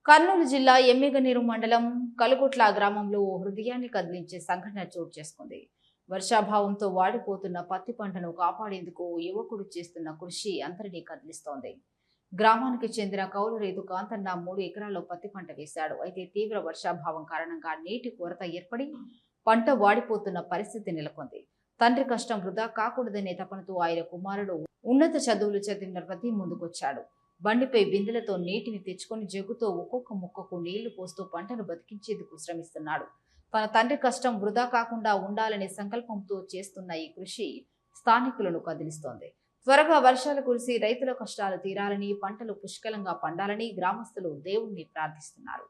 కర్నూలు జిల్లా ఎమ్మిగనీరు మండలం కలుగుట్ల గ్రామంలో ఓ హృదయాన్ని కదిలించే సంఘటన చోటు చేసుకుంది. వర్షాభావంతో వాడిపోతున్న పత్తి పంటను కాపాడేందుకు యువకుడు చేస్తున్న కృషి అందరినీ కదిలిస్తోంది. గ్రామానికి చెందిన కౌలు రైతు కాంతన్న 3 ఎకరాల్లో పత్తి పంట వేశాడు. అయితే తీవ్ర వర్షాభావం కారణంగా నీటి కొరత ఏర్పడి పంట వాడిపోతున్న పరిస్థితి నెలకొంది. తండ్రి కష్టం వృధా కాకూడదనే తపనతో ఆయన కుమారుడు ఉన్నత చదువులు చదివిన ప్రతి ముందుకొచ్చాడు. బండిపై బిందెలతో నీటిని తెచ్చుకొని జగ్గుతో ఒక్కొక్క ముక్కకు నీళ్లు పోస్తూ పంటను బతికించేందుకు శ్రమిస్తున్నాడు. తన తండ్రి కష్టం వృధా కాకుండా ఉండాలనే సంకల్పంతో చేస్తున్న ఈ కృషి స్థానికులను కదిలిస్తోంది. త్వరగా వర్షాలు కురిసి రైతుల కష్టాలు తీరాలని, పంటలు పుష్కలంగా పండాలని గ్రామస్తులు దేవుణ్ణి ప్రార్థిస్తున్నారు.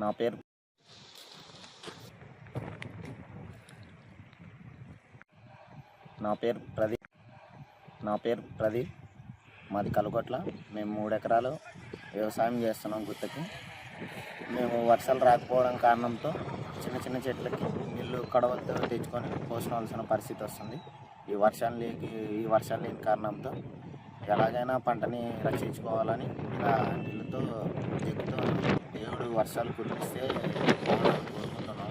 నా పేరు ప్రదీప్. మాది కలుగొట్ల. మేము 3 ఎకరాలు వ్యవసాయం చేస్తున్నాం గుత్తకి. మేము వర్షాలు రాకపోవడం కారణంతో చిన్న చెట్లకి నీళ్ళు కడవలతో తెచ్చుకొని పోసుకోవాల్సిన పరిస్థితి వస్తుంది. ఈ వర్షాలు లేని కారణంతో ఎలాగైనా పంటని రక్షించుకోవాలని ఇలా నీళ్ళతో దేవుడు వర్షాలు కురిపిస్తే కోరుకుంటున్నాం.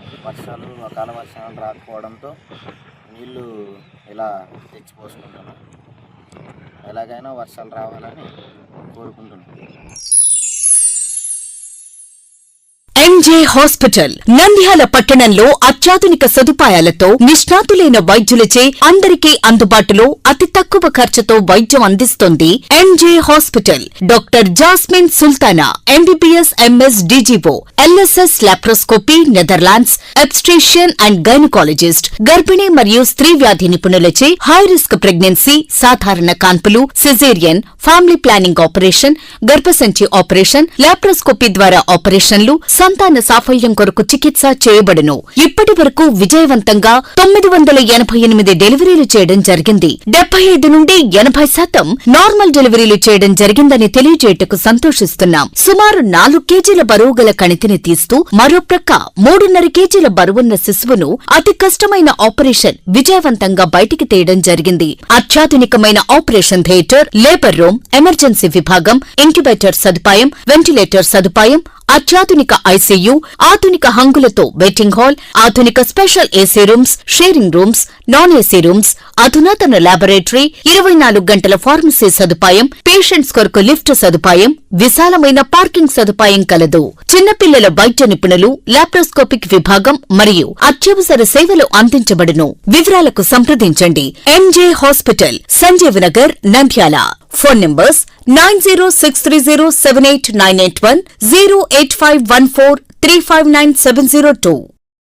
అకాల వర్షాలు రాకపోవడంతో నీళ్ళు ఇలా తెచ్చిపోసుకుంటున్నాం. ఎలాగైనా వర్షాలు రావాలని కోరుకుంటున్నాం. ఎంజే హాస్పిటల్ నంద్యాల పట్టణంలో అత్యాధునిక సదుపాయాలతో నిష్ణాతులైన వైద్యులచే అందరికీ అందుబాటులో అతి తక్కువ ఖర్చుతో వైద్యం అందిస్తోంది. MJ hospital. Doctor Jasmine Sultana MBBS MS DGO, LSS laparoscopy, Netherlands, obstetrician and gynaecologist, గర్భిణీ మరియు స్త్రీ వ్యాధి నిపుణులచే హై రిస్క్ ప్రెగ్నెన్సీ, సాధారణ కాన్పులు, సిజేరియన్, ఫ్యామిలీ ప్లానింగ్ ఆపరేషన్, గర్భసంచి ఆపరేషన్, లాప్రోస్కోపీ ద్వారా ఆపరేషన్లు, సంతాన సాఫల్యం కొరకు చికిత్స చేయబడును. ఇప్పటి వరకు విజయవంతంగా 988 డెలివరీలు చేయడం జరిగింది. 75 నుండి 80% నార్మల్ డెలివరీలు చేయడం జరిగిందని తెలియజేయటకు సంతోషిస్తున్నాం. సుమారు 4 కేజీల బరువు గల కణితిని తీస్తూ మరో ప్రక్క 3.5 కేజీల బరువున్న శిశువును అతి కష్టమైన ఆపరేషన్ విజయవంతంగా బయటికి తీయడం జరిగింది. అత్యాధునికమైన operation theatre, labour room, emergency విభాగం, ఇంక్యుబేటర్ సదుపాయం, వెంటిలేటర్ సదుపాయం, అత్యాధునిక ఐసీయూ, ఆధునిక హంగులతో వెయిటింగ్ హాల్, ఆధునిక special AC rooms, sharing rooms, non AC rooms, అధునాతన లాబొరేటరీ, 24 గంటల ఫార్మసీ సదుపాయం, పేషెంట్స్ కొరకు లిఫ్ట్ సదుపాయం, విశాలమైన పార్కింగ్ సదుపాయం కలదు. చిన్నపిల్లల వైద్య నిపుణులు, లాప్రోస్కోపిక్ విభాగం మరియు అత్యవసర సేవలు అందించబడును. వివరాలకు సంప్రదించండి. MJ hospital, Sanjeevanagar, Nandyal. Phone numbers 9063078981, 08514359702.